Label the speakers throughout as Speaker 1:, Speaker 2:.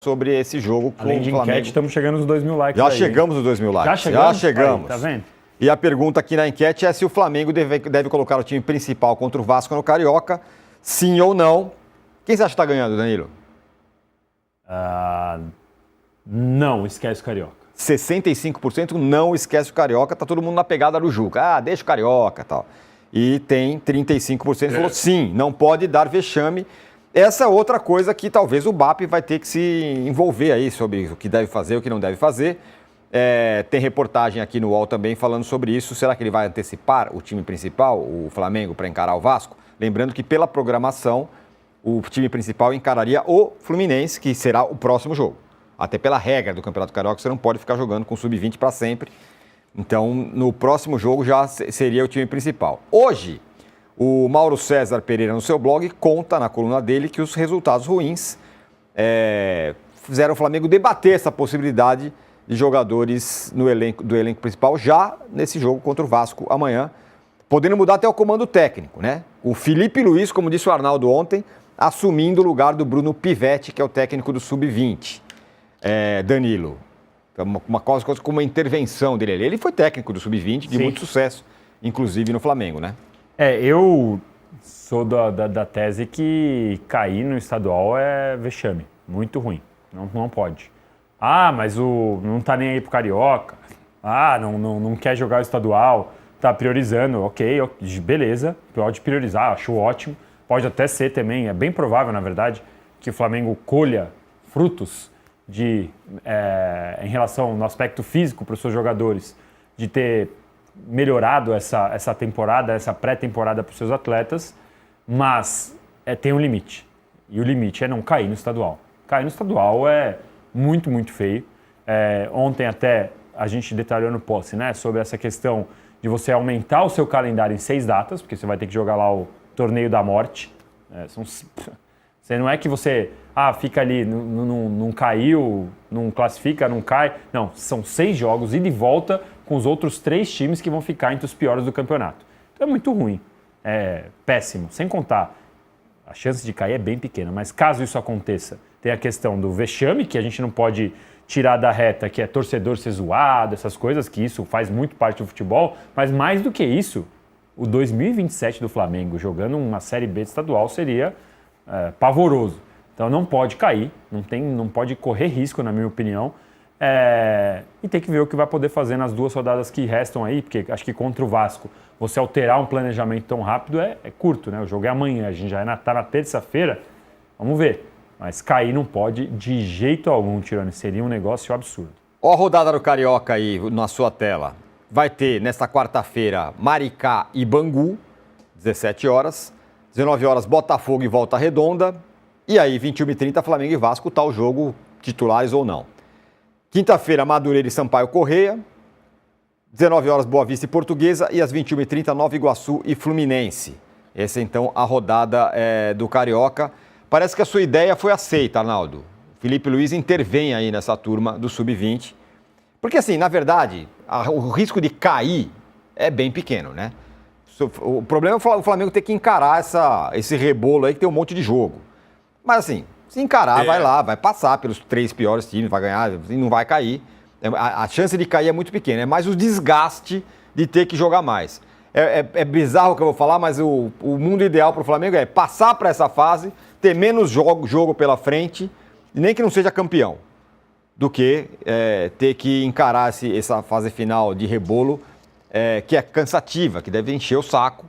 Speaker 1: sobre esse jogo com
Speaker 2: Além de
Speaker 1: o Flamengo.
Speaker 2: enquete, estamos chegando nos 2.000 likes.
Speaker 1: Já
Speaker 2: aí,
Speaker 1: chegamos nos 2.000 likes.
Speaker 2: Já chegamos?
Speaker 1: Já chegamos.
Speaker 2: Aí, tá vendo?
Speaker 1: E a pergunta aqui na enquete é se o Flamengo deve colocar o time principal contra o Vasco no Carioca, sim ou não. Quem você acha que está ganhando, Danilo?
Speaker 2: Não, esquece o Carioca.
Speaker 1: 65% não esquece o Carioca, tá todo mundo na pegada do Juca. Ah, deixa o Carioca e tal. E tem 35% que falou sim, não pode dar vexame. Essa é outra coisa que talvez o BAP vai ter que se envolver aí sobre o que deve fazer, o que não deve fazer. Tem reportagem aqui no UOL também falando sobre isso. Será que ele vai antecipar o time principal, o Flamengo, para encarar o Vasco? Lembrando que pela programação, o time principal encararia o Fluminense, que será o próximo jogo. Até pela regra do Campeonato Carioca, você não pode ficar jogando com sub-20 para sempre. Então, no próximo jogo já seria o time principal. Hoje, o Mauro César Pereira, no seu blog, conta na coluna dele que os resultados ruins fizeram o Flamengo debater essa possibilidade de jogadores do elenco principal já nesse jogo contra o Vasco amanhã, podendo mudar até o comando técnico, né? O Felipe Luiz, como disse o Arnaldo ontem, assumindo o lugar do Bruno Pivetti, que é o técnico do sub-20. Danilo, uma coisa como uma intervenção dele. Ele foi técnico do sub-20 de muito sucesso, inclusive no Flamengo, né?
Speaker 2: Eu sou da tese que cair no estadual é vexame, muito ruim, não pode. Mas não tá nem aí pro Carioca, não quer jogar o estadual, tá priorizando, ok, beleza, pode priorizar, acho ótimo. Pode até ser também, é bem provável, na verdade, que o Flamengo colha frutos em relação no aspecto físico para os seus jogadores, de ter melhorado essa temporada, essa pré-temporada para os seus atletas, mas tem um limite. E o limite é não cair no estadual. Cair no estadual é muito, muito feio. Ontem até a gente detalhou no post, né, sobre essa questão de você aumentar o seu calendário em 6 datas, porque você vai ter que jogar lá o Torneio da Morte. Você não é que você fica ali, não caiu, não classifica, não cai. Não, são 6 jogos, ida e volta com os outros 3 times que vão ficar entre os piores do campeonato. Então é muito ruim, é péssimo. Sem contar, a chance de cair é bem pequena, mas caso isso aconteça, tem a questão do vexame, que a gente não pode tirar da reta, que é torcedor ser zoado, essas coisas, que isso faz muito parte do futebol, mas mais do que isso, o 2027 do Flamengo jogando uma Série B estadual seria pavoroso. Então não pode cair, não pode correr risco, na minha opinião, e tem que ver o que vai poder fazer nas 2 rodadas que restam aí, porque acho que contra o Vasco, você alterar um planejamento tão rápido é curto, né? O jogo é amanhã, a gente já está na terça-feira, vamos ver. Mas cair não pode de jeito algum, Tirone, seria um negócio absurdo.
Speaker 1: Ó a rodada do Carioca aí na sua tela. Vai ter nesta quarta-feira Maricá e Bangu, 17 horas. 19 horas Botafogo e Volta Redonda. E aí, 21h30, Flamengo e Vasco, tal jogo, titulares ou não. Quinta-feira, Madureira e Sampaio Corrêa. 19 horas Boa Vista e Portuguesa. E às 21h30, Nova Iguaçu e Fluminense. Essa então a rodada do Carioca. Parece que a sua ideia foi aceita, Arnaldo. Felipe Luiz intervém aí nessa turma do Sub-20. Porque assim, na verdade, o risco de cair é bem pequeno, né? O problema é o Flamengo ter que encarar esse rebolo aí que tem um monte de jogo. Mas assim, se encarar, vai lá, vai passar pelos 3 piores times, vai ganhar e não vai cair. A chance de cair é muito pequena, é mais o desgaste de ter que jogar mais. É bizarro o que eu vou falar, mas o mundo ideal para o Flamengo é passar para essa fase, ter menos jogo pela frente, nem que não seja campeão, do que ter que encarar essa fase final de rebolo, que é cansativa, que deve encher o saco,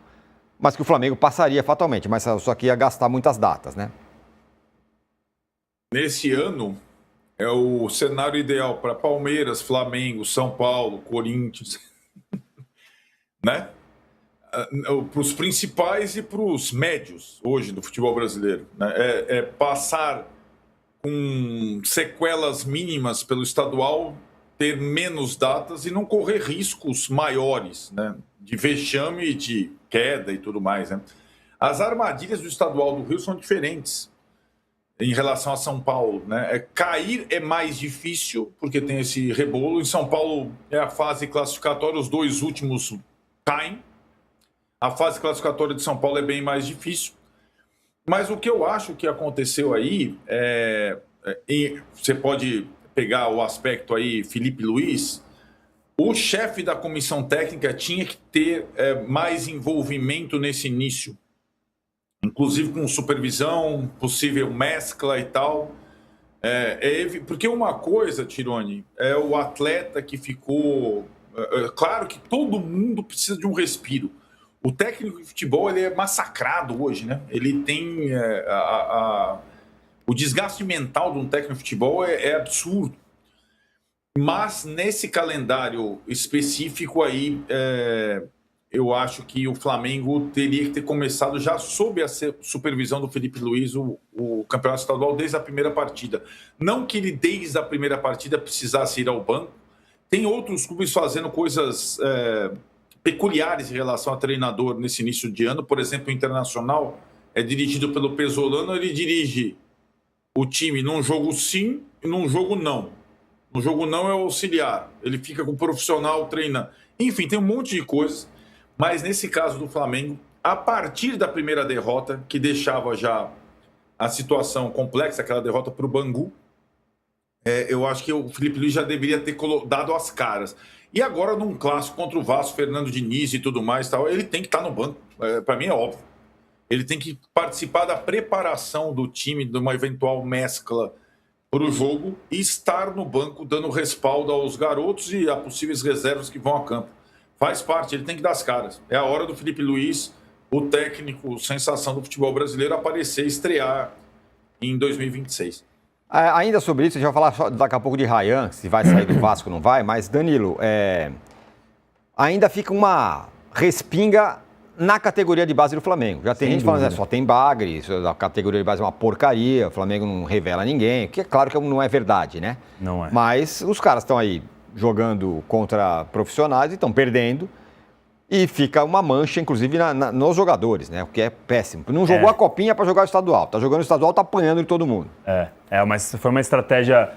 Speaker 1: mas que o Flamengo passaria fatalmente, mas só que ia gastar muitas datas, né?
Speaker 3: Nesse ano, é o cenário ideal para Palmeiras, Flamengo, São Paulo, Corinthians, né? Para os principais e para os médios hoje do futebol brasileiro, né? Passar com sequelas mínimas pelo estadual, ter menos datas e não correr riscos maiores, né? De vexame, de queda e tudo mais, né? As armadilhas do estadual do Rio são diferentes em relação a São Paulo, né? Cair é mais difícil porque tem esse rebolo. Em São Paulo é a fase classificatória, os 2 últimos caem. A fase classificatória de São Paulo é bem mais difícil. Mas o que eu acho que aconteceu aí e você pode pegar o aspecto aí, Felipe Luiz, o chefe da comissão técnica tinha que ter mais envolvimento nesse início, inclusive com supervisão, possível mescla e tal. Porque uma coisa, Tironi, é o atleta que ficou... claro que todo mundo precisa de um respiro. O técnico de futebol ele é massacrado hoje, né? Ele tem... o desgaste mental de um técnico de futebol é absurdo. Mas nesse calendário específico aí, eu acho que o Flamengo teria que ter começado já sob a supervisão do Felipe Luiz o campeonato estadual desde a primeira partida. Não que ele desde a primeira partida precisasse ir ao banco. Tem outros clubes fazendo coisas peculiares em relação a treinador nesse início de ano. Por exemplo, o Internacional é dirigido pelo Pesolano, ele dirige o time num jogo sim e num jogo não. No jogo não é o auxiliar, ele fica com o profissional treinando. Enfim, tem um monte de coisas, mas nesse caso do Flamengo, a partir da primeira derrota, que deixava já a situação complexa, aquela derrota para o Bangu, eu acho que o Felipe Luiz já deveria ter dado as caras. E agora, num clássico contra o Vasco, Fernando Diniz e tudo mais, ele tem que estar no banco, para mim é óbvio. Ele tem que participar da preparação do time, de uma eventual mescla para o jogo e estar no banco dando respaldo aos garotos e a possíveis reservas que vão a campo. Faz parte, ele tem que dar as caras. É a hora do Felipe Luiz, o técnico sensação do futebol brasileiro, aparecer, estrear em 2026.
Speaker 1: Ainda sobre isso, a gente vai falar daqui a pouco de Ryan, se vai sair do Vasco ou não vai, mas Danilo, ainda fica uma respinga na categoria de base do Flamengo. Já tem
Speaker 2: Sem
Speaker 1: gente falando,
Speaker 2: dúvida.
Speaker 1: só tem bagre, a categoria de base é uma porcaria, o Flamengo não revela ninguém, que é claro que não é verdade, né?
Speaker 2: Não é.
Speaker 1: Mas os caras estão aí jogando contra profissionais e estão perdendo, e fica uma mancha, inclusive, nos jogadores, né? O que é péssimo. Não jogou a copinha para jogar o estadual, tá jogando o estadual, tá apanhando de todo mundo.
Speaker 2: Mas foi uma estratégia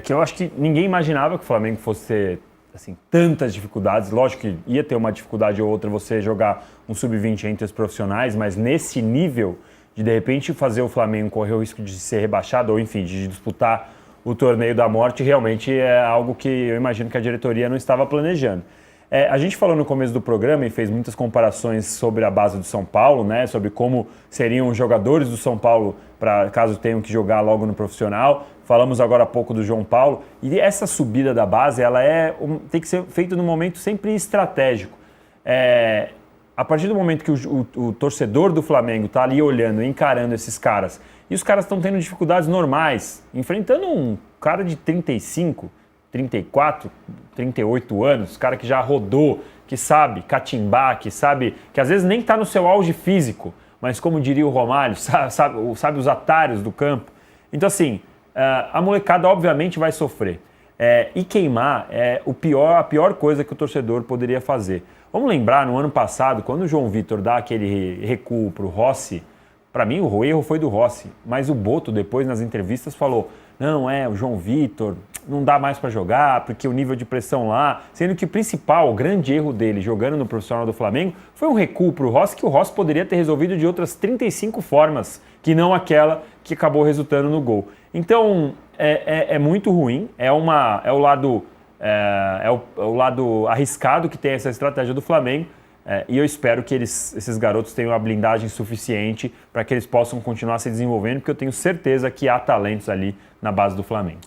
Speaker 2: que eu acho que ninguém imaginava que o Flamengo fosse ter assim, tantas dificuldades. Lógico que ia ter uma dificuldade ou outra você jogar um sub-20 entre os profissionais, mas nesse nível de repente fazer o Flamengo correr o risco de ser rebaixado ou enfim, de disputar o torneio da morte, realmente é algo que eu imagino que a diretoria não estava planejando. A gente falou no começo do programa e fez muitas comparações sobre a base do São Paulo, né? Sobre como seriam os jogadores do São Paulo para caso tenham que jogar logo no profissional. Falamos agora há pouco do João Paulo. E essa subida da base, ela tem que ser feita num momento sempre estratégico. A partir do momento que o torcedor do Flamengo está ali olhando, encarando esses caras, e os caras estão tendo dificuldades normais, enfrentando um cara de 35, 34, 38 anos, cara que já rodou, que sabe catimbar, que sabe, que às vezes nem está no seu auge físico, mas como diria o Romário, sabe os atalhos do campo. Então assim, a molecada obviamente vai sofrer. E queimar é a pior coisa que o torcedor poderia fazer. Vamos lembrar, no ano passado, quando o João Vitor dá aquele recuo para o Rossi, para mim o erro foi do Rossi, mas o Boto depois nas entrevistas falou, não, o João Vitor não dá mais para jogar, porque o nível de pressão lá, sendo que o grande erro dele jogando no profissional do Flamengo foi um recuo para o Rossi, que o Rossi poderia ter resolvido de outras 35 formas, que não aquela que acabou resultando no gol. Então, é muito ruim, é o lado arriscado que tem essa estratégia do Flamengo, e eu espero que esses garotos tenham a blindagem suficiente para que eles possam continuar se desenvolvendo, porque eu tenho certeza que há talentos ali na base do Flamengo.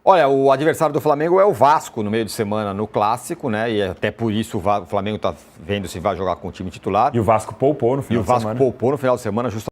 Speaker 1: Olha, o adversário do Flamengo é o Vasco no meio de semana no Clássico, né? E até por isso o Flamengo está vendo se vai jogar com o time titular.
Speaker 2: E o Vasco poupou no final de semana.
Speaker 1: E o Vasco poupou no final de semana justamente